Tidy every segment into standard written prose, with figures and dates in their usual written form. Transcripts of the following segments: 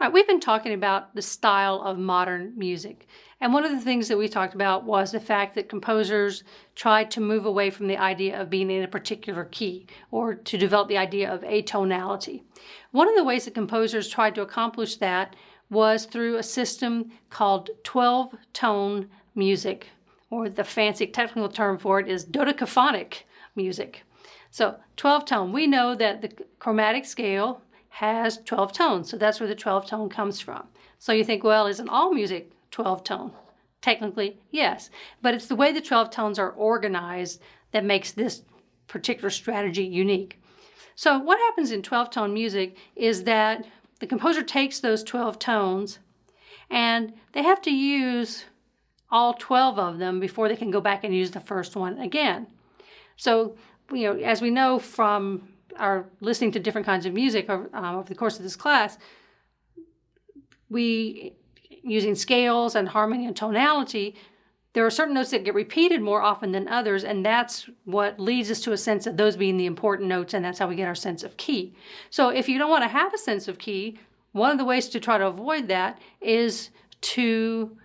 All right, we've been talking about the style of modern music. And one of the things that we talked about was the fact that composers tried to move away from the idea of being in a particular key or to develop the idea of atonality. One of the ways that composers tried to accomplish that was through a system called 12-tone music, or the fancy technical term for it is dodecaphonic music. So 12-tone, we know that the chromatic scale has 12 tones, so that's where the 12 tone comes from. So you think, well, isn't all music 12 tone? Technically, yes, but it's the way the 12 tones are organized that makes this particular strategy unique. So what happens in 12 tone music is that the composer takes those 12 tones and they have to use all 12 of them before they can go back and use the first one again. So, as we know from our listening to different kinds of music over the course of this class, using scales and harmony and tonality, there are certain notes that get repeated more often than others, and that's what leads us to a sense of those being the important notes, and that's how we get our sense of key. So if you don't want to have a sense of key, one of the ways to try to avoid that is to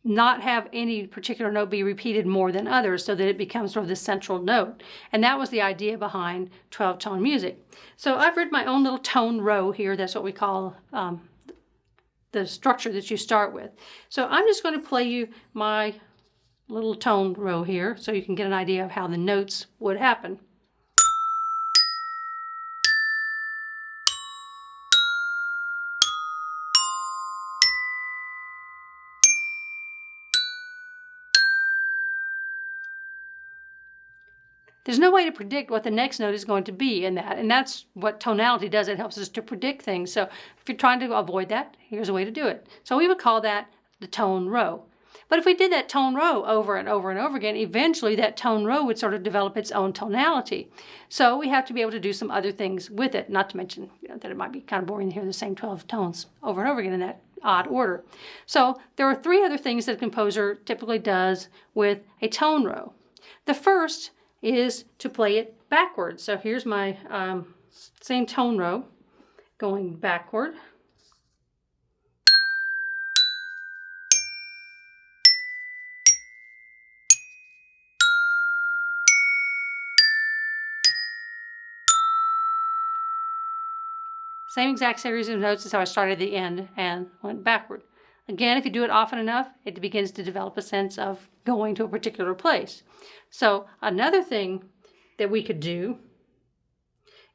not have any particular note be repeated more than others so that it becomes sort of the central note. And that was the idea behind 12-tone music. So I've written my own little tone row here. That's what we call the structure that you start with. So I'm just going to play you my little tone row here so you can get an idea of how the notes would happen. There's no way to predict what the next note is going to be in that, and that's what tonality does. It helps us to predict things. So if you're trying to avoid that, here's a way to do it. So we would call that the tone row. But if we did that tone row over and over and over again, eventually that tone row would sort of develop its own tonality. So we have to be able to do some other things with it, not to mention that it might be kind of boring to hear the same 12 tones over and over again in that odd order. So there are three other things that a composer typically does with a tone row. The first is to play it backwards. So here's my same tone row going backward. Same exact series of notes as how I started at the end and went backward. Again, if you do it often enough, it begins to develop a sense of going to a particular place. So another thing that we could do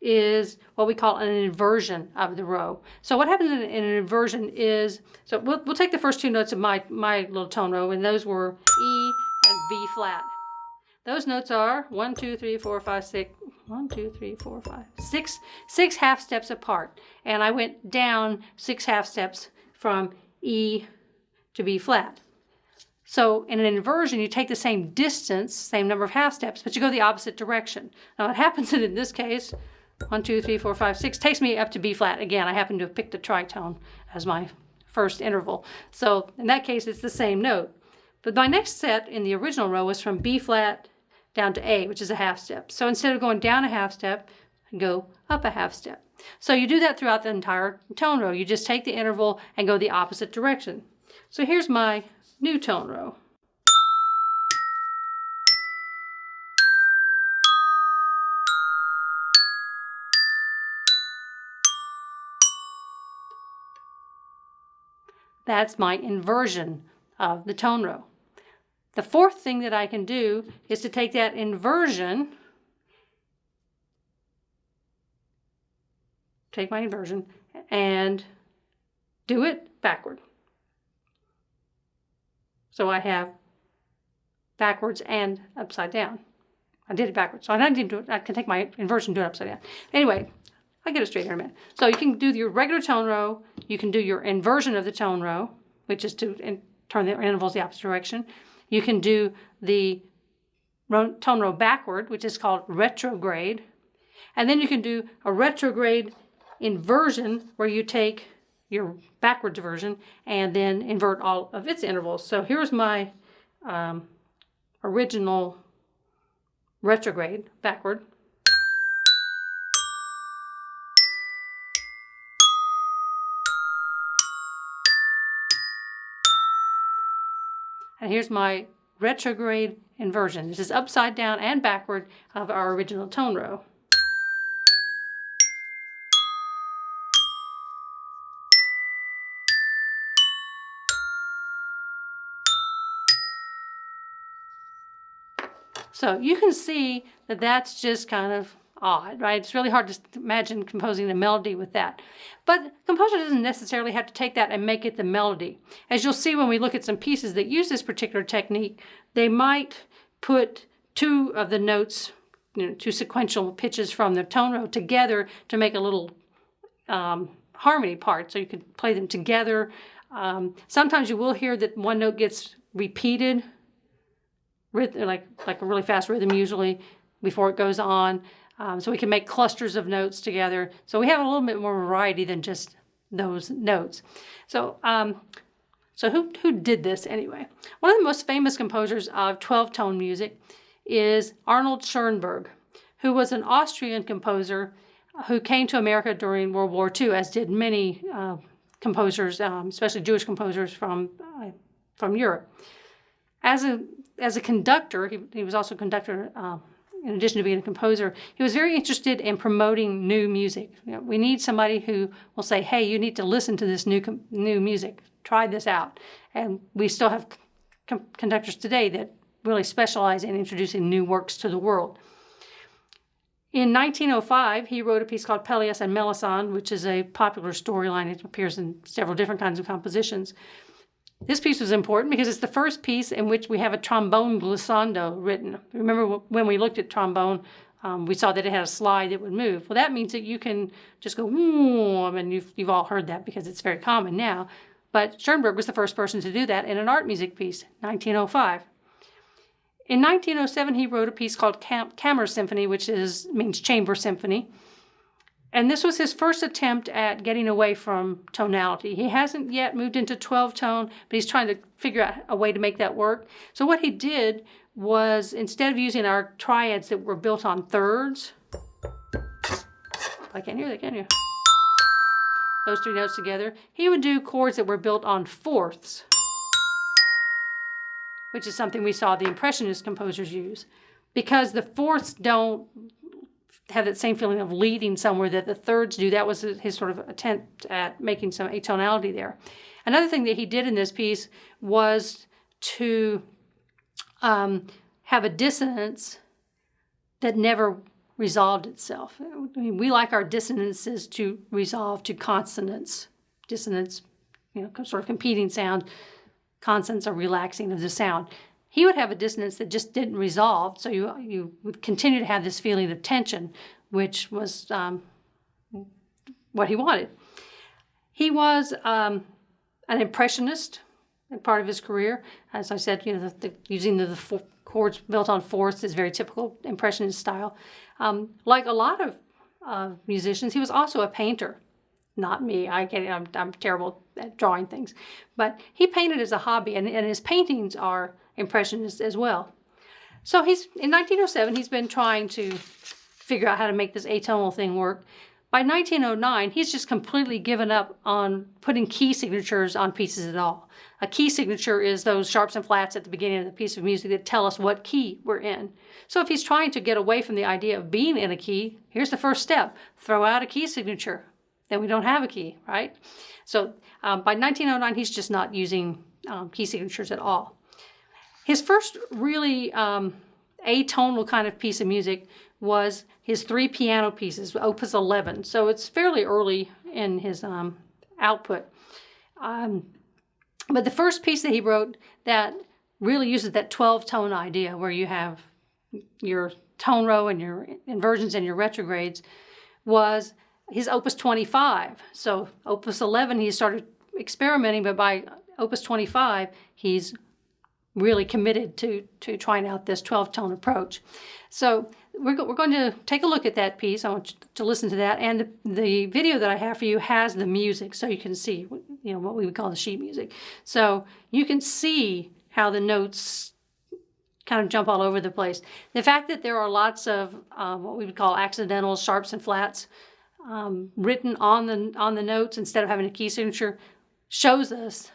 is what we call an inversion of the row. So what happens in an inversion is, so we'll take the first two notes of my little tone row, and those were E and B flat. Those notes are 1, 2, 3, 4, 5, 6. 1, 2, 3, 4, 5, 6. 6 half steps apart. And I went down 6 half steps from E to B flat. So in an inversion, you take the same distance, same number of half steps, but you go the opposite direction. Now what happens in this case, 1, 2, 3, 4, 5, 6, takes me up to B flat. Again, I happen to have picked a tritone as my first interval. So in that case, it's the same note. But my next set in the original row was from B flat down to A, which is a half step. So instead of going down a half step, I go up a half step. So you do that throughout the entire tone row. You just take the interval and go the opposite direction. So here's my new tone row. That's my inversion of the tone row. The fourth thing that I can do is to take that inversion, take my inversion, and do it backward. So I have backwards and upside down. I did it backwards. So I didn't do it. I can take my inversion and do it upside down. Anyway, I get it straight here in a minute. So you can do your regular tone row. You can do your inversion of the tone row, which is to turn the intervals the opposite direction. You can do the tone row backward, which is called retrograde. And then you can do a retrograde inversion where you take your backwards version and then invert all of its intervals. So here's my original retrograde backward. And here's my retrograde inversion. This is upside down and backward of our original tone row. So you can see that that's just kind of odd, right? It's really hard to imagine composing a melody with that. But the composer doesn't necessarily have to take that and make it the melody. As you'll see when we look at some pieces that use this particular technique, they might put two of the notes, two sequential pitches from the tone row together to make a little harmony part, so you could play them together. Sometimes you will hear that one note gets repeated, like a really fast rhythm usually, before it goes on. So we can make clusters of notes together. So we have a little bit more variety than just those notes. So who did this anyway? One of the most famous composers of 12-tone music is Arnold Schoenberg, who was an Austrian composer who came to America during World War II, as did many composers, especially Jewish composers from Europe. As a conductor, he was also a conductor. In addition to being a composer, he was very interested in promoting new music. We need somebody who will say, "Hey, you need to listen to this new music. Try this out." And we still have conductors today that really specialize in introducing new works to the world. In 1905, he wrote a piece called Pelle and Mellow, which is a popular storyline. It appears in several different kinds of compositions. This piece was important because it's the first piece in which we have a trombone glissando written. Remember when we looked at trombone, we saw that it had a slide that would move. Well, that means that you can just go, and you've all heard that because it's very common now. But Schoenberg was the first person to do that in an art music piece, 1905. In 1907, he wrote a piece called Kammersymphony, which means chamber symphony. And this was his first attempt at getting away from tonality. He hasn't yet moved into 12-tone, but he's trying to figure out a way to make that work. So what he did was, instead of using our triads that were built on thirds, I can't hear that, can you? Those three notes together, he would do chords that were built on fourths, which is something we saw the Impressionist composers use. Because the fourths don't have that same feeling of leading somewhere that the thirds do. That was his sort of attempt at making some atonality there. Another thing that he did in this piece was to have a dissonance that never resolved itself. I mean, we like our dissonances to resolve to consonants. Dissonance, sort of competing sound. Consonants are relaxing of the sound. He would have a dissonance that just didn't resolve, so you would continue to have this feeling of tension, which was what he wanted. He was an impressionist in part of his career. As I said, using the chords built on fourths is very typical impressionist style. Like a lot of musicians, he was also a painter. Not me. I'm terrible at drawing things. But he painted as a hobby, and his paintings are impressionist as well. So in 1907, he's been trying to figure out how to make this atonal thing work. By 1909, he's just completely given up on putting key signatures on pieces at all. A key signature is those sharps and flats at the beginning of the piece of music that tell us what key we're in. So if he's trying to get away from the idea of being in a key, here's the first step. Throw out a key signature. Then we don't have a key, right? So by 1909, he's just not using key signatures at all. His first really atonal kind of piece of music was his 3 piano pieces, Opus 11. So it's fairly early in his output. But the first piece that he wrote that really uses that 12-tone idea where you have your tone row and your inversions and your retrogrades was his Opus 25. So Opus 11, he started experimenting, but by Opus 25, he's really committed to trying out this 12-tone approach. So we're going to take a look at that piece. I want you to listen to that. And the video that I have for you has the music, so you can see what we would call the sheet music. So you can see how the notes kind of jump all over the place. The fact that there are lots of what we would call accidental sharps and flats written on the notes instead of having a key signature shows us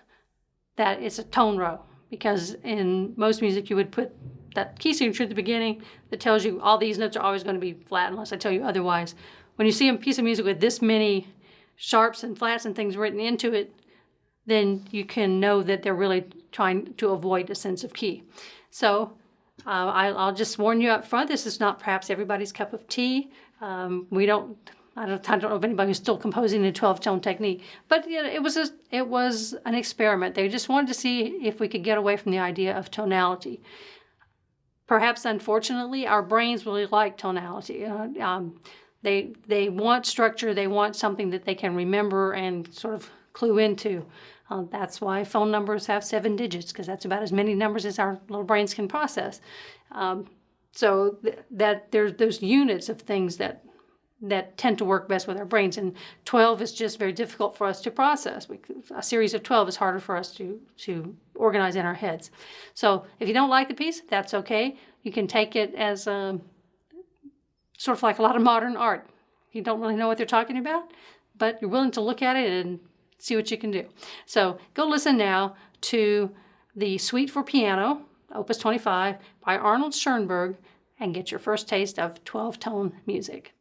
that it's a tone row. because in most music you would put that key signature at the beginning that tells you all these notes are always going to be flat unless I tell you otherwise. When you see a piece of music with this many sharps and flats and things written into it, then you can know that they're really trying to avoid a sense of key. So I'll just warn you up front, this is not perhaps everybody's cup of tea. I don't know of anybody who's still composing in a 12-tone technique, but you know, it was an experiment. They just wanted to see if we could get away from the idea of tonality. Perhaps, unfortunately, our brains really like tonality. They want structure. They want something that they can remember and sort of clue into. That's why phone numbers have 7 digits, because that's about as many numbers as our little brains can process. So that there's those units of things that tend to work best with our brains, and 12 is just very difficult for us to process. A series of 12 is harder for us to organize in our heads. So if you don't like the piece, that's okay. You can take it as sort of like a lot of modern art. You don't really know what they're talking about, but you're willing to look at it and see what you can do. So go listen now to the Suite for Piano, Opus 25, by Arnold Schoenberg, and get your first taste of 12-tone music.